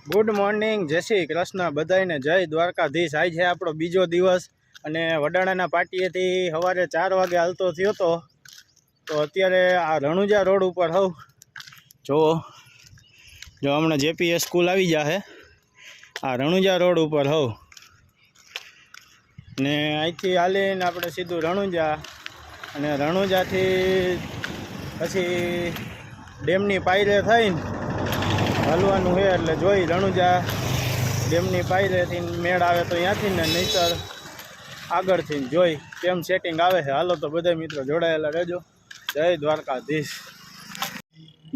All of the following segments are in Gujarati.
गुड मॉर्निंग, जय श्री कृष्ण बधाईने जय द्वारकाधीश। आज है आपणो बीजो दिवस अने वडाणाना पाटीएथी सवारे 4 वागे हालतो थयो तो अत्यारे आ रણુજા रोड पर हव जो हमणे जेपीएस स्कूल आवी जाए आ રણુજા रोड पर हव ने અહીંથી હાલીને આપણે સીધું રણુજા અને રણુજાથી પછી ડેમની પાયરે થઈને હલવાનું છે એટલે જોઈ રણુજા ડેમની પાયરેથી મેળ આવે તો ત્યાંથી ને નહીતર આગળથી જોઈ કેમ સેટિંગ આવે છે। હાલો તો બધા મિત્રો જોડાયેલા રહેજો। જય દ્વારકાધીશ।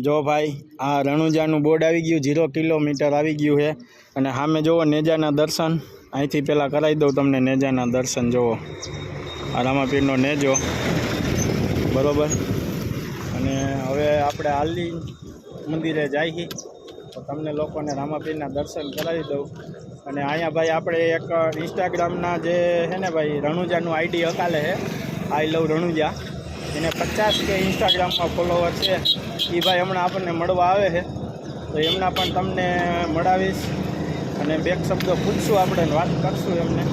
જો ભાઈ આ રણુજાનું બોર્ડ આવી ગયું, 0 કિલોમીટર આવી ગયું છે અને સામે જોવો નેજાના દર્શન। અહીંથી પહેલાં કરાવી દઉં તમને નેજાના દર્શન। જોવો આ રામાપીરનો નેજો બરાબર। અને હવે આપણે હાલી મંદિરે જઈએ तो तमने लोग ने रामापीरना दर्शन करावी दऊँ। अने अहींया भाई आपणे एक इंस्टाग्रामना जे है ने भाई रણુજાનું आईडी अकाले है आई लव रણુજા, एने 50 के इंस्टाग्राम में फॉलोवर है। ये भाई हमणे आपने मळवा आवे है तो एमना पण तमने मळावीश अने बेक शब्द पूछशुं आपणे वात करशुं एमने।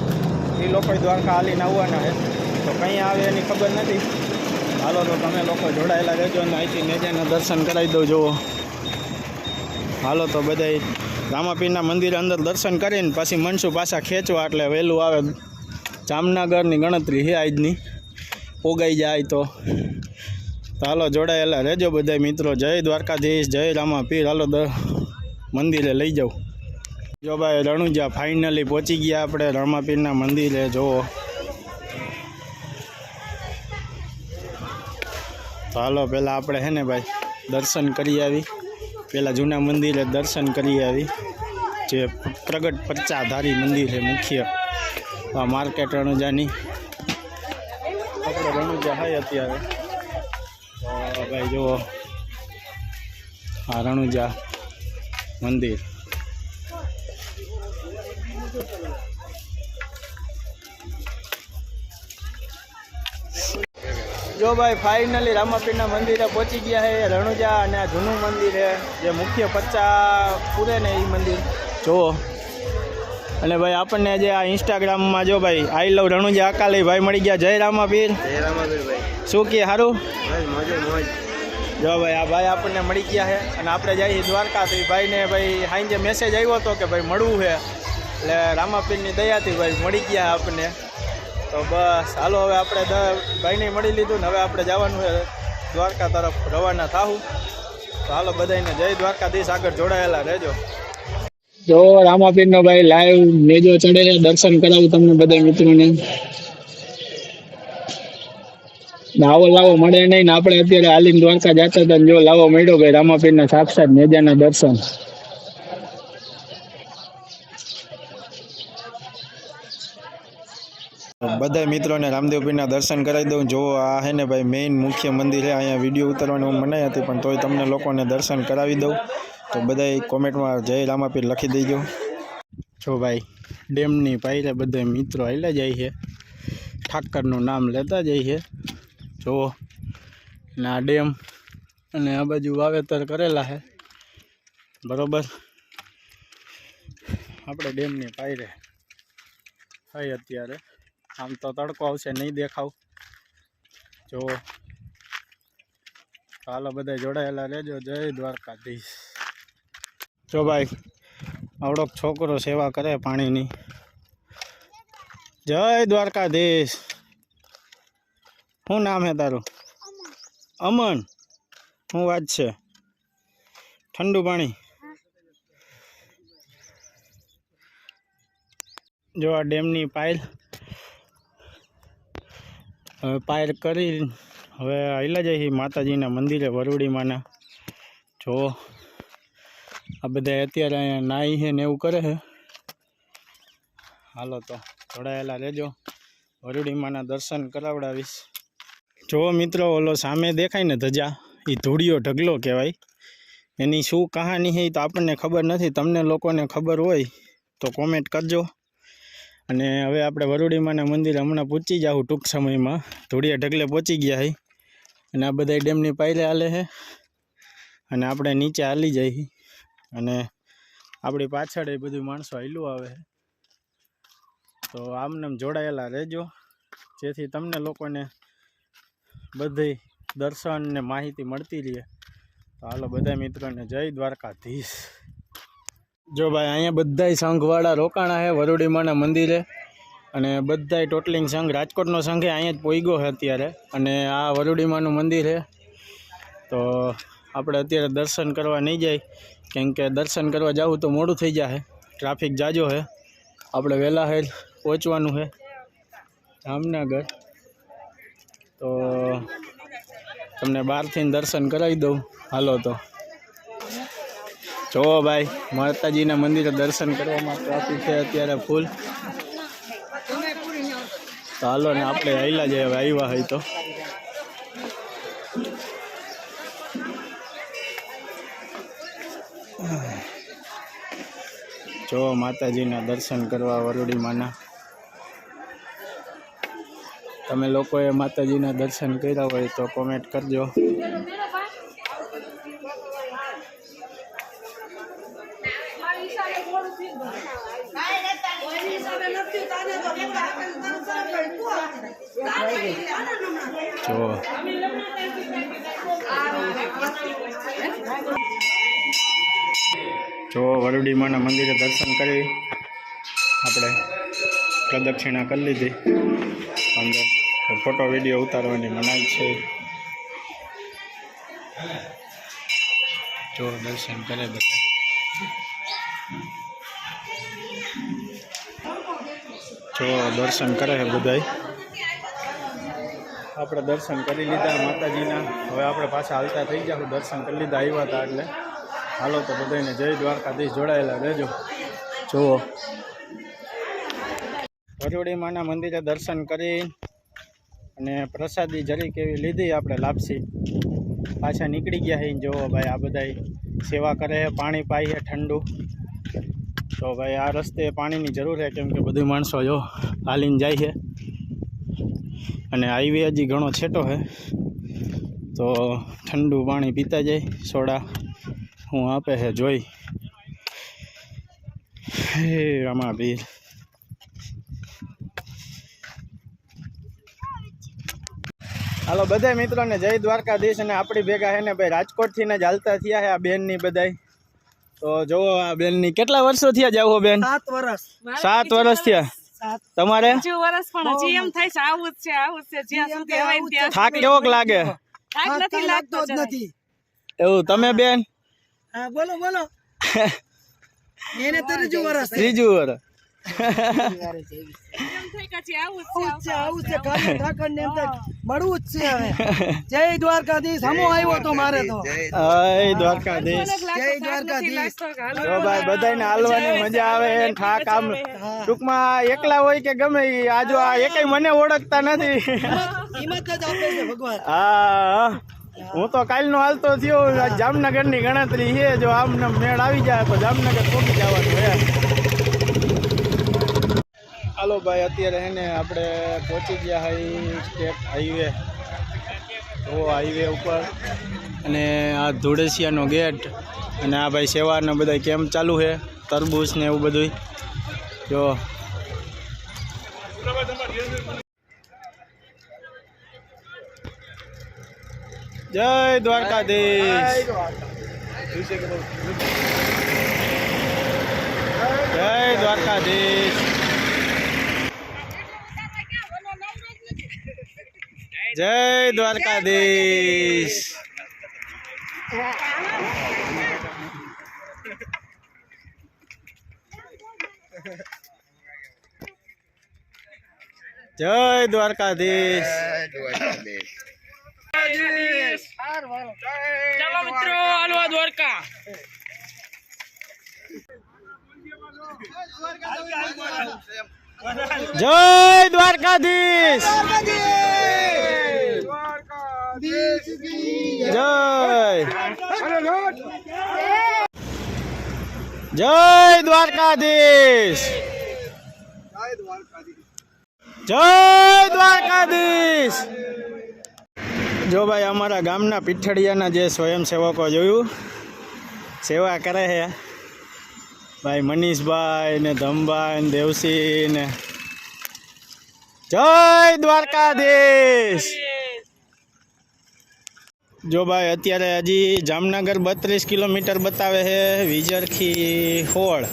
ए लोको द्वारका हालीने आववाना है तो कहीं आवे एनी खबर नथी। हालो तो तमे लोको जोडाયેલા રહેજો અને અહીંથી નેજાના दर्शन करावी दऊँ। जुओ हालो तो बधाई रामापीरना मंदिर अंदर दर्शन करीने पछी मनसू पाछा खेचवा एटले वहेलुं आवे। जामनगरनी गणतरी है आजनी, पोगाई जाए तो हालो जोड़ायेला रहेजो बधाई मित्रों। जय द्वारकाधीश, जय रामापीर। हालो मंदिरे लई जाओ। जो भाई रણુજા फाइनली पहुंची गया आपणे रामापीरना मंदिरे। जो तो हालो पहला आपणे है ने भाई दर्शन करी आवी। पहला जूना मंदिर दर्शन करी आवी जे प्रगट पर्चाधारी मंदिर है मुख्य आ मार्केट रણુજાની। આપણે રણુજા है અત્યારે तो भाई जो आ રણુજા मंदिर। जो भाई फाइनली रामापीरना मंदिर पहुंची गया है रણુજા અને આ જૂનું મંદિર है જે મુખ્ય પચ્ચા પૂરે ने ये मंदिर जो। અને ભાઈ આપણને જે આ ઇન્સ્ટાગ્રામમાં જો ભાઈ આઈ લવ રણુજા અકાલે ભાઈ મળી ગયા। જય રામાપીર। જય રામાપીર ભાઈ। શું કે સારું બસ મોજે મોજ। જો ભાઈ આ ભાઈ આપણને મળી ગયા છે અને આપણે જઈએ દ્વારકા। તો ભાઈને ભાઈ સાંજે મેસેજ આવ્યો હતો કે ભાઈ મળવું છે એટલે રામાપીરની દયાથી ભાઈ મળી ગયા આપણને। तो बस हालो हवे आपणे भाई ने मळी लीधुं ने हवे आपणे जवानुं है द्वारका तरफ रवाना थाहुं। तो हालो बधाईने जय द्वारकाधीश, आगळ जोड़ायेला रहेजो। जो रामापीरनो भाई लाइव नेजो चढ़े दर्शन करावुं तमने बधाई मित्रोने। लावो लावो मळे नहीं ने आपणे अत्यारे हालीने द्वारका जाता हता जो लावो मळ्यो भाई रामापीरना साक्षात नेजाना दर्शन। बधाई मित्रों ने रामदेव पीरना दर्शन करावी दऊँ। जो आ है ने भाई मेन मुख्य मंदिर है। अँ वीडियो उतरवानी मनाई थी पण तोय तमने लोकोने दर्शन करावी दऊँ। तो बधाई कॉमेंट में जय रामापीर लखी दीजो। जो भाई डेमनी पायरे बधाई मित्रों आयला जाय है, ठाकरनु नाम लेता जाय है। जो ना डेम अने आ बाजू वावेतर करेला है बरोबर। आपणे डेमनी पायरे है अत्यारे। आम तो तड़को आवशे नहीं देखाव। जो हालो बधाई जोड़ायेला रहेजो। जय द्वारकाधीश। जो भाई आवड़ो छोकरो सेवा करे पाणीनी। जय द्वारकाधीश। शू नाम है तारू? अमन। शू वात छे? ठंडू पाणी। जो आ डेमनी पायल पायर करी हवे आयला जाए माताजीना मंदिरे वरुडी माना। जो आ बधा अत्यारे नाई है ने एवुं करे है। हालो तो जोड़ायेला रहेजो। वरुडी माना दर्शन करावडावीश। जो मित्रों ओलो सामे देखाय ने धजा ई धूड़ियो ढगलो कहेवाय। एनी शुं कहानी है तो आपने खबर नथी। तमने लोकोने खबर होय तो कॉमेंट करजो। અને હવે આપણે વરુડીમાના મંદિર હમણાં પહોંચી જાઉં ટૂંક સમયમાં। ધોળિયા ઢગલે પહોંચી ગયા છે અને આ બધા ડેમની પાયરે હાલે છે અને આપણે નીચે હાલી જઈએ અને આપણી પાછળ એ બધું માણસો હાલ્યું આવે છે, તો આમને જોડાયેલા રહેજો, જેથી તમને લોકોને બધી દર્શન ને માહિતી મળતી રહે. તો હાલો બધા મિત્રોને જય દ્વારકાધીશ. જો ભાઈ અહીંયા બધાય સંઘવાળા રોકાણા છે વરુડીમાના મંદિરે, અને બધાય ટોટલિંગ સંઘ રાજકોટનો સંઘ અહીંયા જ પોઈગો છે અત્યારે, અને આ વરુડીમાનું મંદિર છે. તો આપણે અત્યારે દર્શન કરવા નહીં જાય, કેમ કે દર્શન કરવા જાવું તો મોડું થઈ જાય, ટ્રાફિક જાજો છે. આપણે વહેલા હેર પહોંચવાનું છે જામનગર, તો તમને બહારથી દર્શન કરાવી દઉં. હાલો તો જો ભાઈ માતાજીના મંદિરે દર્શન કરવામાં ટ્રાફિક છે અત્યારે ફૂલ. તો હાલો ને આપણે આયલા જઈએ હવે, આવ્યા હોય તો. જો માતાજીના દર્શન કરવા વરુડીમાના. તમે લોકોએ માતાજીના દર્શન કર્યા હોય તો કોમેન્ટ કરજો. જો વરુડીમાના મંદિરે દર્શન કરી આપણે પ્રદક્ષિણા કરી લીધી. અંદર ફોટો વિડીયો ઉતારવાની મનાઈ છે. જો દર્શન કરે બધા. જો દર્શન કરે છે બધાય. આપણે દર્શન કરી લીધા માતાજીના. હવે આપણે પાછા હાલતા થઈ જાવ. દર્શન કરી લીધા આવ્યા હતા એટલે. હાલો તો બધાને જય દ્વારકાધીશ, જોડાયેલા રહેજો. જુઓ વરુડીમાના મંદિરે દર્શન કરી અને પ્રસાદી જરીક એવી લીધી આપણે લાપસી. પાછા નીકળી ગયા છે. જુઓ ભાઈ આ બધા સેવા કરે છે, પાણી પાઈએ ઠંડુ. તો ભાઈ આ રસ્તે પાણીની જરૂર છે, કેમ કે બધી માણસો જો હાલીને જાય છે, અને હાઈવે હજી ઘણો છેટો છે, તો ઠંડુ પાણી પીતા જાય. સોડા હું આપે છે જોઈ. હે રમાબીર. હાલો બધા મિત્રોને જય દ્વારકાધીશ. અને આપણી ભેગા છે ને ભાઈ રાજકોટથી ને જ હાલતા થયા છે આ બેનની બધાય. તો જોવો આ બેનની કેટલા વર્ષો થયા જાવ બેન? 7 વર્ષ. 7 વર્ષ થયા. તમારે? 7 વર્ષ પણ હજી એમ થાય છે આવું જ છે જ્યાં સુધી હોય ત્યાં. થાક કેવોક લાગે? થાક નથી લાગતો જ નથી. એવું તમે બેન? હા બોલો બોલો. એને તો ત્રીજું વર્ષ. મળવું જ છે હવે. જય દ્વારકાધીશ. હમો આવ્યો તો મારે તો. જય દ્વારકાધીશ. જય દ્વારકાધીશ. જો ભાઈ બધાને હાલવાની મજા આવે. થાક આમ ટૂંકમાં એકલા હોય કે ગમે આ જો આ એકેય મને ઓળખતા નથી. હિંમત જ આપે છે ભગવાન. હા હું તો કાલનો હાલતો થયો. જામનગરની ગણતરી છે. જો આમને મેળ આવી જાય તો જામનગર પહોંચી જવાનું છે. હાલો ભાઈ અત્યારે હે ને આપણે પહોંચી ગયા હોય સ્ટેટ હાઈવે. તો હાઈવે ઉપર અને આ ધોળેસિયાનો ગેટ, અને આ ભાઈ સેવાના બધા કેમ્પ ચાલુ છે, તરબૂચ ને એવું બધું. જો જય દ્વારકાધીશ. જય દ્વારકાધીશ. જય દ્વારકાધીશ. જય દ્વારકાધીશ. ચાલો મિત્રો હાલવા દ્વારકા. જય દ્વારકાધીશ. જય જય દ્વારકાધીશ. જય દ્વારકાધીશ. જો ભાઈ અમારા ગામના પીઠડિયાના જે સ્વયંસેવકો જોયું સેવા કરે છે, ભાઈ મનીષભાઈ ને ધમભાઈ ને દેવસી ને જય દ્વારકાધીશ. જો ભાઈ અત્યારે હજી જામનગર 32 કિલોમીટર બતાવે છે, વિજરથી 16,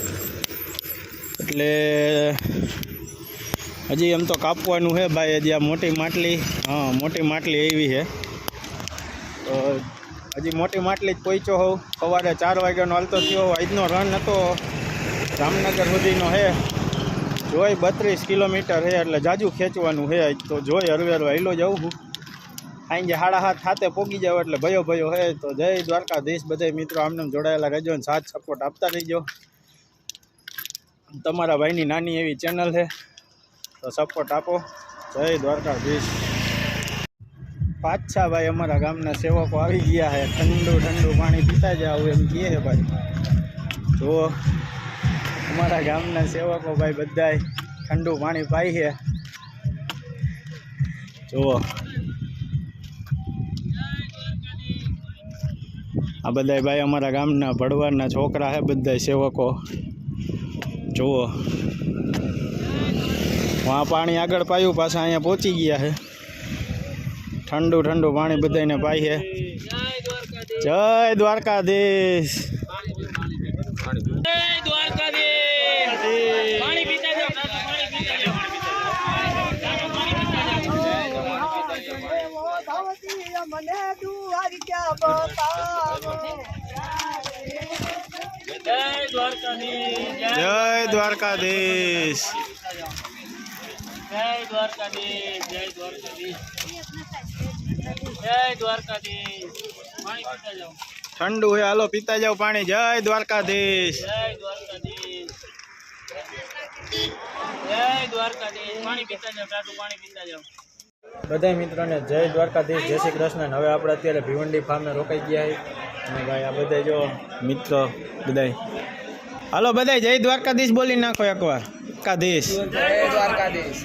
એટલે હજી એમ તો કાપવાનું છે ભાઈ. હજી આ મોટી માટલી, હા મોટી માટલી એવી છે, તો હજી મોટી માટલી જ પહોંચ્યો હોઉં. સવારે 4 વાગ્યાનો હાલતો થયો. આજનો રન હતો જામનગર સુધીનો છે. જોઈ 32 કિલોમીટર છે, એટલે જાજુ ખેંચવાનું છે. તો જોઈ હરવેર વહેલો જાઉં છું. સાંજે 7:30 હાથે પોગી જાવ એટલે ભયો છે. તો જય દ્વારકાધીશ. બધા મિત્રો આમને જોડાયેલા રહેજો અને સાથ સપોર્ટ આપતા રહીજો. તમારા ભાઈની નાની એવી ચેનલ છે, તો સપોર્ટ આપો. જય દ્વારકાધીશ. પાછા ભાઈ અમારા ગામના સેવકો આવી ગયા છે. ઠંડુ પાણી પીતા જાવ એમ કહે છે ભાઈ. તો અમારા ગામના સેવકો ભાઈ બધાય ઠંડુ પાણી પાઈ છે. જુઓ આ બધા ભાઈ અમારા ગામના ભડવારના છોકરા છે, બધા સેવકો. જુઓ આ પાણી આગળ પાયું, પાછા અહીંયા પહોંચી ગયા છે. ઠંડુ પાણી બધાને પાઈ છે. જય દ્વારકાધીશ. જય દ્વારકાધીશ. ઠંડુ હે, હાલો પીતા જાવ પાણી. જય દ્વારકાધીશ. બધા મિત્રોને જય દ્વારકાધીશ, જય શ્રી કૃષ્ણ. હવે આપણે અત્યારે ભીવંડી ફાર્મે રોકાઈ ગયા અને ભાઈ આ બધા જો મિત્રો બધા, હાલો બધા જય દ્વારકાધીશ બોલી નાખો એકવાર. દ્વારકાધીશ. જય દ્વારકાધીશ.